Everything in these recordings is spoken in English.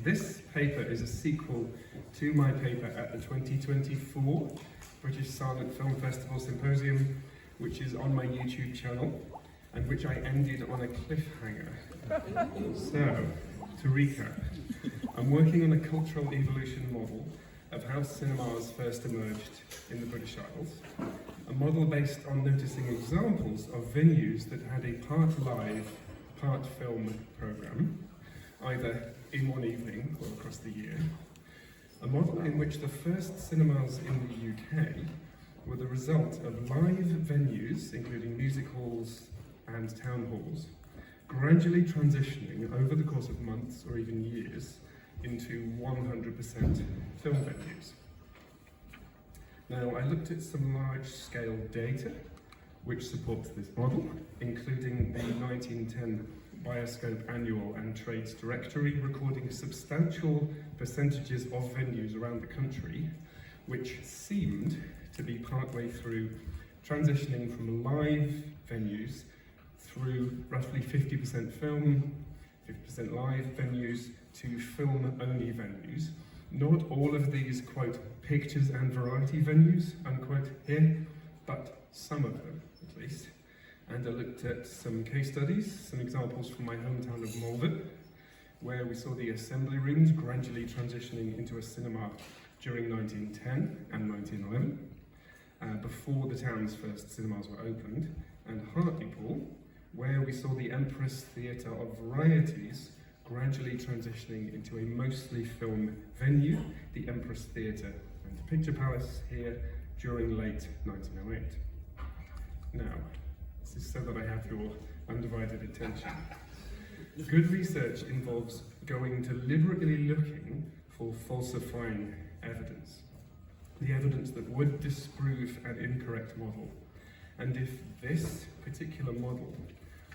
This paper is a sequel to my paper at the 2024 British Silent Film Festival Symposium, which is on my YouTube channel, and which I ended on a cliffhanger. So, to recap, I'm working on a cultural evolution model of how cinemas first emerged in the British Isles, a model based on noticing examples of venues that had a part live, part film programme, either in one evening or across the year, a model in which the first cinemas in the UK were the result of live venues, including music halls and town halls, gradually transitioning over the course of months or even years into 100% film venues. Now, I looked at some large-scale data which supports this model, including the 1910 Bioscope Annual and Trades Directory, recording substantial percentages of venues around the country, which seemed to be partway through transitioning from live venues through roughly 50% film, 50% live venues to film-only venues. Not all of these, quote, pictures and variety venues, unquote, here, but some of them, at least. And I looked at some case studies, some examples from my hometown of Malvern, where we saw the assembly rooms gradually transitioning into a cinema during 1910 and 1911, before the town's first cinemas were opened, and Hartlepool, where we saw the Empress Theatre of Varieties gradually transitioning into a mostly film venue, the Empress Theatre and Picture Palace here during late 1908. Now, this is so that I have your undivided attention. Good research involves going deliberately looking for falsifying evidence, the evidence that would disprove an incorrect model. And if this particular model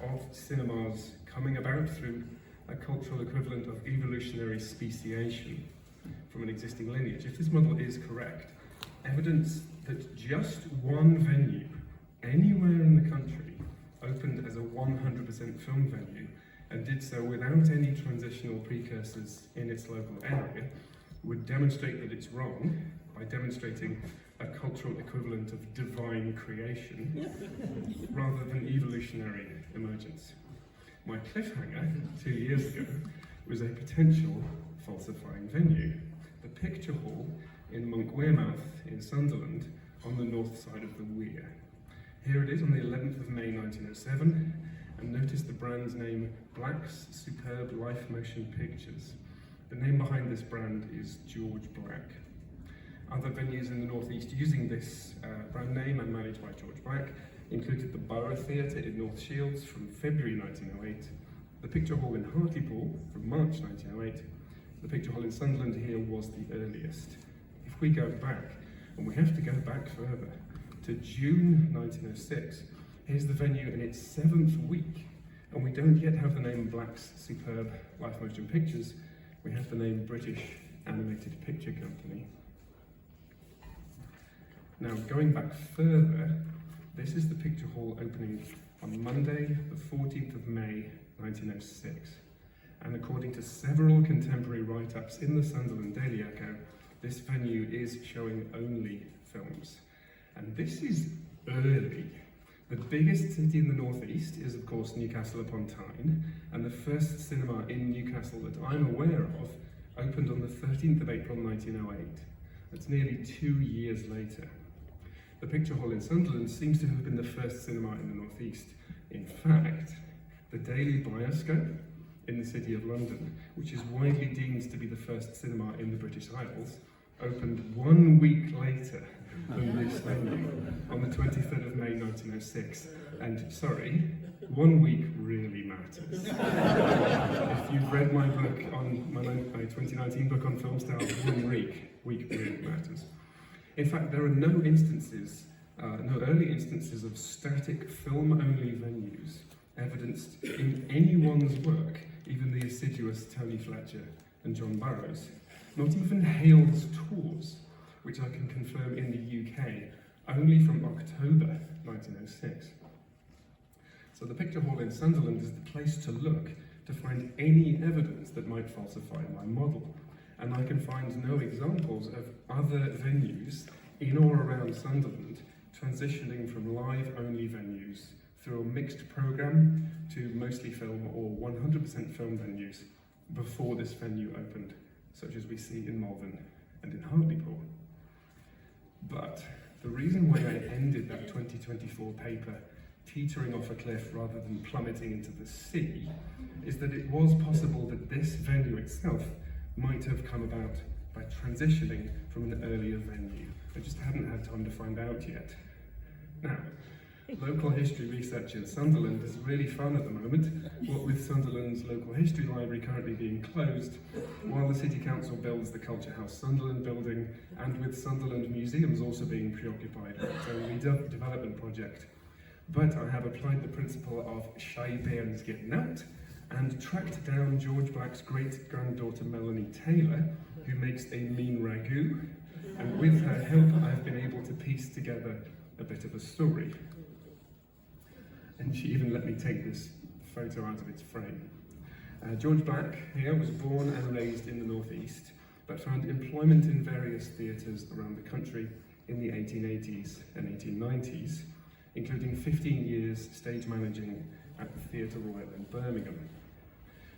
of cinemas coming about through a cultural equivalent of evolutionary speciation from an existing lineage, if this model is correct, evidence that just one venue anywhere in the country opened as a 100% film venue and did so without any transitional precursors in its local area would demonstrate that it's wrong by demonstrating a cultural equivalent of divine creation rather than evolutionary emergence. My cliffhanger 2 years ago was a potential falsifying venue, the Picture Hall in Monk Wearmouth in Sunderland on the north side of the Weir. Here it is on the 11th of May 1907, and notice the brand's name, Black's Superb Life Motion Pictures. The name behind this brand is George Black. Other venues in the northeast using this brand name and managed by George Black included the Borough Theatre in North Shields from February 1908, the Picture Hall in Hartlepool from March 1908, the Picture Hall in Sunderland here was the earliest. If we go back, and we have to go back further, to June 1906, here's the venue in its 7th week, and we don't yet have the name Black's Superb Life Motion Pictures, we have the name British Animated Picture Company. Now, going back further, this is the Picture Hall opening on Monday, the 14th of May, 1906. And according to several contemporary write-ups in the Sunderland Daily Echo, this venue is showing only films. And this is early. The biggest city in the northeast is, of course, Newcastle upon Tyne, and the first cinema in Newcastle that I'm aware of opened on the 13th of April 1908. That's nearly 2 years later. The Picture Hall in Sunderland seems to have been the first cinema in the northeast. In fact, the Daily Bioscope in the City of London, which is widely deemed to be the first cinema in the British Isles, opened 1 week later than this venue on the 23rd of May 1906. And sorry, 1 week really matters. If you've read my book on my 2019 book on film style, 1 week really matters. In fact, there are no early instances of static film-only venues evidenced in anyone's work, even the assiduous Tony Fletcher and John Burroughs, not even Hale's tours, which I can confirm in the UK, only from October 1906. So the Picture Hall in Sunderland is the place to look to find any evidence that might falsify my model, and I can find no examples of other venues in or around Sunderland transitioning from live-only venues through a mixed programme to mostly film or 100% film venues before this venue opened, such as we see in Malvern and in Hartlepool. But the reason why I ended that 2024 paper teetering off a cliff rather than plummeting into the sea is that it was possible that this venue itself might have come about by transitioning from an earlier venue. I just hadn't had time to find out yet. Now, local history research in Sunderland is really fun at the moment, what with Sunderland's local history library currently being closed, while the City Council builds the Culture House Sunderland building, and with Sunderland museums also being preoccupied with its own redevelopment project. But I have applied the principle of shy bairns getting out, and tracked down George Black's great-granddaughter Melanie Taylor, who makes a mean ragout, and with her help I've been able to piece together a bit of a story. And she even let me take this photo out of its frame. George Black here was born and raised in the northeast, but found employment in various theatres around the country in the 1880s and 1890s, including 15 years stage managing at the Theatre Royal in Birmingham.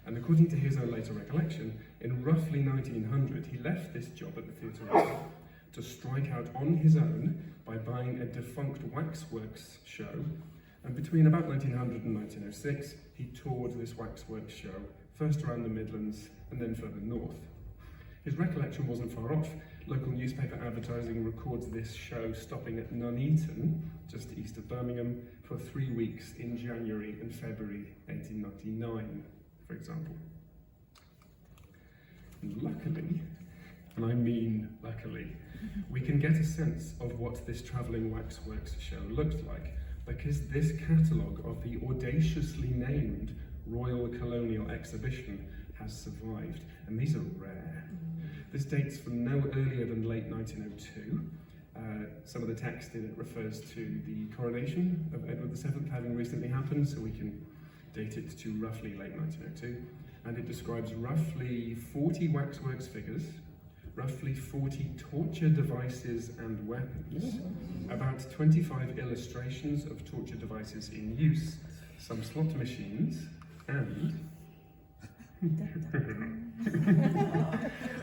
And according to his own later recollection, in roughly 1900 he left this job at the Theatre Royal to strike out on his own by buying a defunct waxworks show, and between about 1900 and 1906 he toured this waxworks show, first around the Midlands and then further north. His recollection wasn't far off. Local newspaper advertising records this show stopping at Nuneaton, just east of Birmingham, for 3 weeks in January and February 1899, for example. And luckily, and I mean luckily, we can get a sense of what this travelling waxworks show looked like, because this catalogue of the audaciously named Royal Colonial Exhibition has survived, and these are rare. This dates from no earlier than late 1902. Some of the text in it refers to the coronation of Edward VII having recently happened, so we can date it to roughly late 1902. And it describes roughly 40 waxworks figures, roughly 40 torture devices and weapons, about 25 illustrations of torture devices in use, some slot machines, and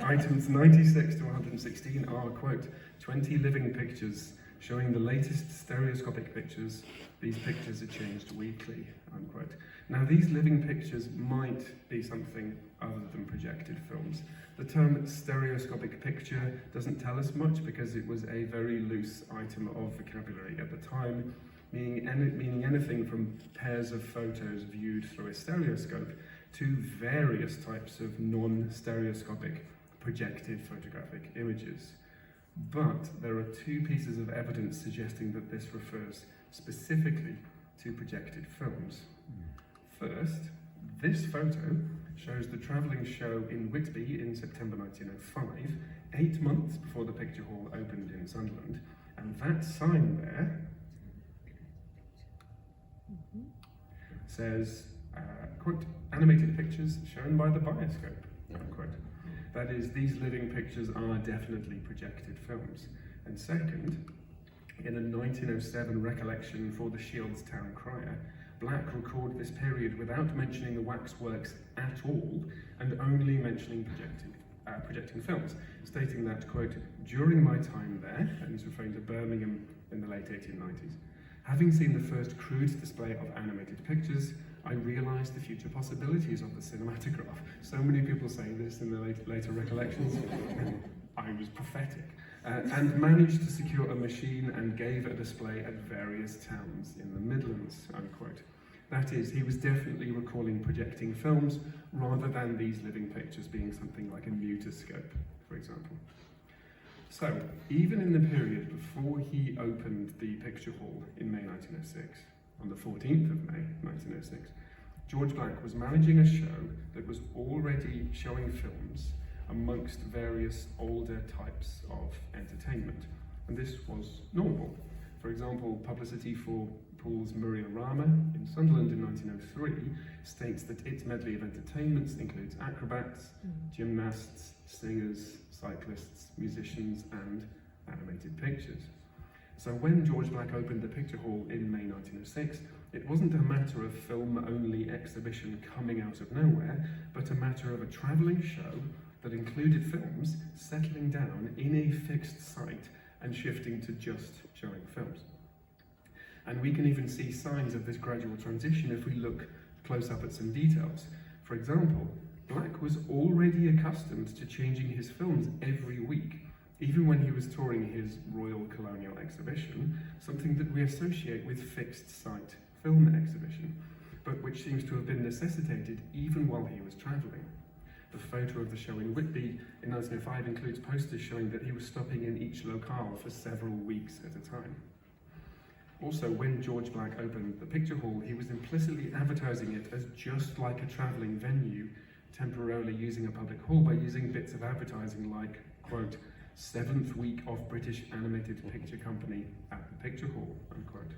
items 96 to 116 are, quote, 20 living pictures showing the latest stereoscopic pictures. These pictures are changed weekly, unquote. Now, these living pictures might be something other than projected films. The term stereoscopic picture doesn't tell us much because it was a very loose item of vocabulary at the time, meaning anything from pairs of photos viewed through a stereoscope to various types of non-stereoscopic projected photographic images. But there are two pieces of evidence suggesting that this refers specifically to projected films. First, this photo shows the travelling show in Whitby in September 1905, 8 months before the picture hall opened in Sunderland, and that sign there says, quote, animated pictures shown by the bioscope, unquote. That is, these living pictures are definitely projected films. And second, in a 1907 recollection for the Shields Town Crier, Black recorded this period without mentioning the waxworks at all, and only mentioning projecting films, stating that, quote, during my time there, and he's referring to Birmingham in the late 1890s, having seen the first crude display of animated pictures, I realised the future possibilities of the cinematograph. So many people say this in the later recollections. I was prophetic. And managed to secure a machine and gave a display at various towns in the Midlands, unquote. That is, he was definitely recalling projecting films rather than these living pictures being something like a mutoscope, for example. So, even in the period before he opened the picture hall in May 1906, on the 14th of May 1906, George Black was managing a show that was already showing films amongst various older types of entertainment. And this was normal. For example, publicity for Hall's Murriorama in Sunderland in 1903 states that its medley of entertainments includes acrobats, gymnasts, singers, cyclists, musicians, and animated pictures. So when George Black opened the Picture Hall in May 1906, it wasn't a matter of film-only exhibition coming out of nowhere, but a matter of a travelling show that included films settling down in a fixed site and shifting to just showing films. And we can even see signs of this gradual transition if we look close up at some details. For example, Black was already accustomed to changing his films every week, even when he was touring his Royal Colonial Exhibition, something that we associate with fixed site film exhibition, but which seems to have been necessitated even while he was travelling. The photo of the show in Whitby in 1905 includes posters showing that he was stopping in each locale for several weeks at a time. Also, when George Black opened the Picture Hall, he was implicitly advertising it as just like a travelling venue, temporarily using a public hall by using bits of advertising like, quote, 7th week of British Animated Picture Company at the Picture Hall, unquote.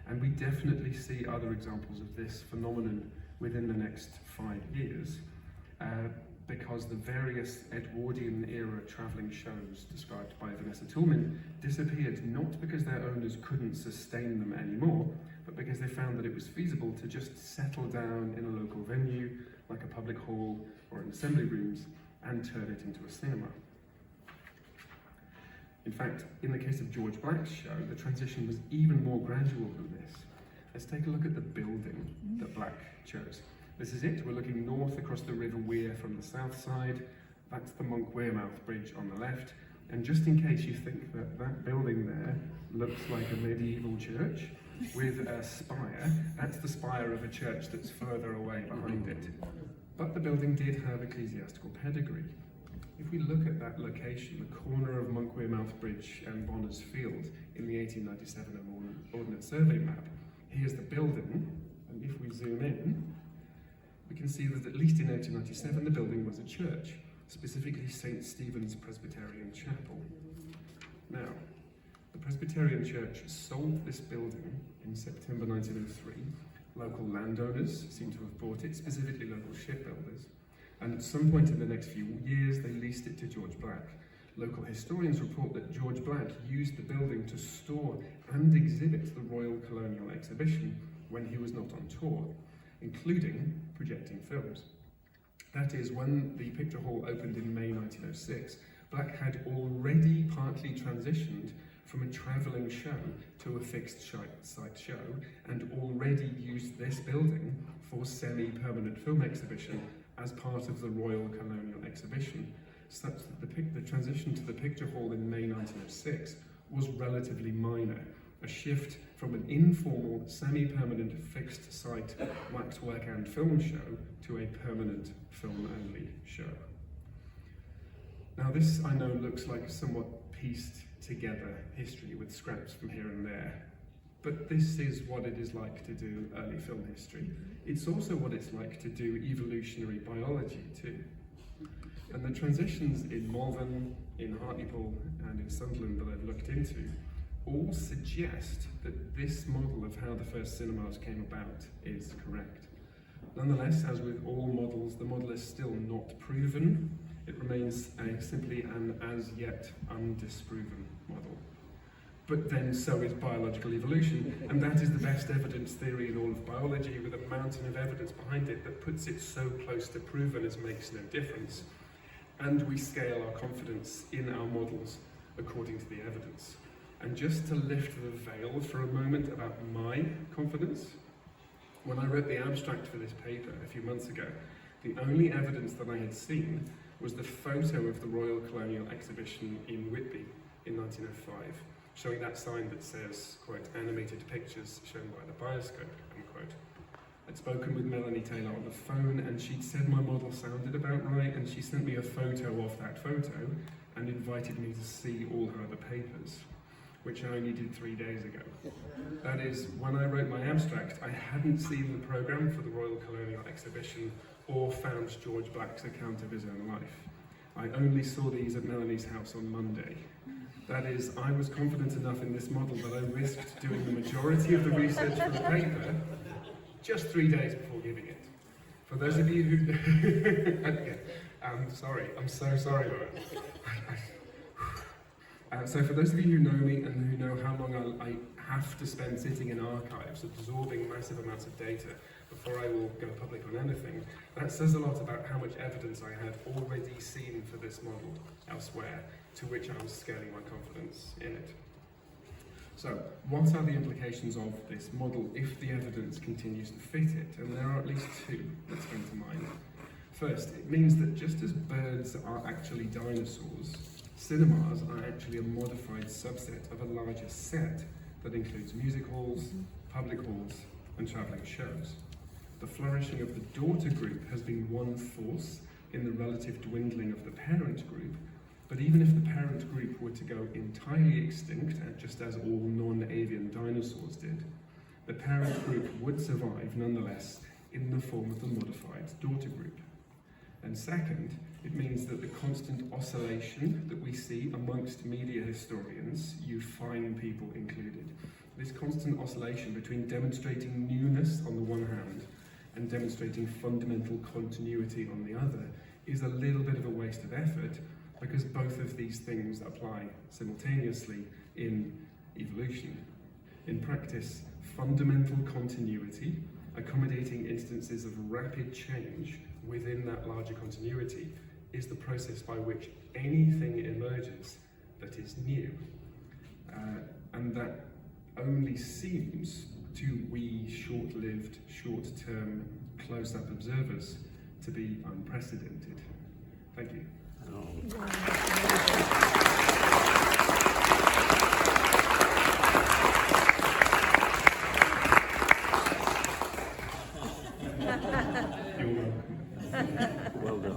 And we definitely see other examples of this phenomenon within the next 5 years, because the various Edwardian era travelling shows described by Vanessa Toulmin disappeared not because their owners couldn't sustain them anymore, but because they found that it was feasible to just settle down in a local venue, like a public hall or an assembly rooms, and turn it into a cinema. In fact, in the case of George Black's show, the transition was even more gradual than this. Let's take a look at the building that Black chose. This is it. We're looking north across the River Wear from the south side. That's the Monk Wearmouth Bridge on the left. And just in case you think that that building there looks like a medieval church with a spire, that's the spire of a church that's further away behind it. But the building did have ecclesiastical pedigree. If we look at that location, the corner of Monk Wearmouth Bridge and Bonners Field in the 1897 Ordnance Survey map, here's the building, and if we zoom in, we can see that at least in 1897 the building was a church, specifically St. Stephen's Presbyterian Chapel. Now, the Presbyterian Church sold this building in September 1903. Local landowners seem to have bought it, specifically local shipbuilders. And at some point in the next few years, they leased it to George Black. Local historians report that George Black used the building to store and exhibit the Royal Colonial Exhibition when he was not on tour, including projecting films. That is, when the Picture Hall opened in May 1906, Black had already partly transitioned from a travelling show to a fixed site show, and already used this building for semi-permanent film exhibition as part of the Royal Colonial Exhibition, such that the transition to the Picture Hall in May 1906 was relatively minor, a shift from an informal, semi-permanent, fixed-site waxwork and film show to a permanent film-only show. Now this, I know, looks like a somewhat pieced together history with scraps from here and there, but this is what it is like to do early film history. It's also what it's like to do evolutionary biology too. And the transitions in Malvern, in Hartlepool, and in Sunderland that I've looked into all suggest that this model of how the first cinemas came about is correct. Nonetheless, as with all models, the model is still not proven. It remains simply an as yet undisproven model. But then so is biological evolution, and that is the best evidence theory in all of biology, with a mountain of evidence behind it that puts it so close to proven as makes no difference. And we scale our confidence in our models according to the evidence. And just to lift the veil for a moment about my confidence, when I wrote the abstract for this paper a few months ago, the only evidence that I had seen was the photo of the Royal Colonial Exhibition in Whitby in 1905, showing that sign that says, quote, animated pictures shown by the bioscope, unquote. I'd spoken with Melanie Taylor on the phone, and she'd said my model sounded about right, and she sent me a photo of that photo and invited me to see all her other papers, which I only did 3 days ago. That is, when I wrote my abstract, I hadn't seen the programme for the Royal Colonial Exhibition or found George Black's account of his own life. I only saw these at Melanie's house on Monday. That is, I was confident enough in this model that I risked doing the majority of the research for the paper just 3 days before giving it. For those of you who... I'm sorry, I'm so sorry, Laura. So for those of you who know me and who know how long I have to spend sitting in archives absorbing massive amounts of data before I will go public on anything, that says a lot about how much evidence I had already seen for this model elsewhere, to which I was scaling my confidence in it. So, what are the implications of this model if the evidence continues to fit it? And there are at least two that spring to mind. First, it means that just as birds are actually dinosaurs, cinemas are actually a modified subset of a larger set that includes music halls, public halls, and travelling shows. The flourishing of the daughter group has been one force in the relative dwindling of the parent group, but even if the parent group were to go entirely extinct, just as all non-avian dinosaurs did, the parent group would survive nonetheless in the form of the modified daughter group. And second, it means that the constant oscillation that we see amongst media historians, you fine people included, this constant oscillation between demonstrating newness on the one hand and demonstrating fundamental continuity on the other is a little bit of a waste of effort, because both of these things apply simultaneously in evolution. In practice, fundamental continuity, accommodating instances of rapid change within that larger continuity, is the process by which anything emerges that is new. And that only seems to we short-lived, short-term, close-up observers to be unprecedented. Thank you. You're welcome. Well done.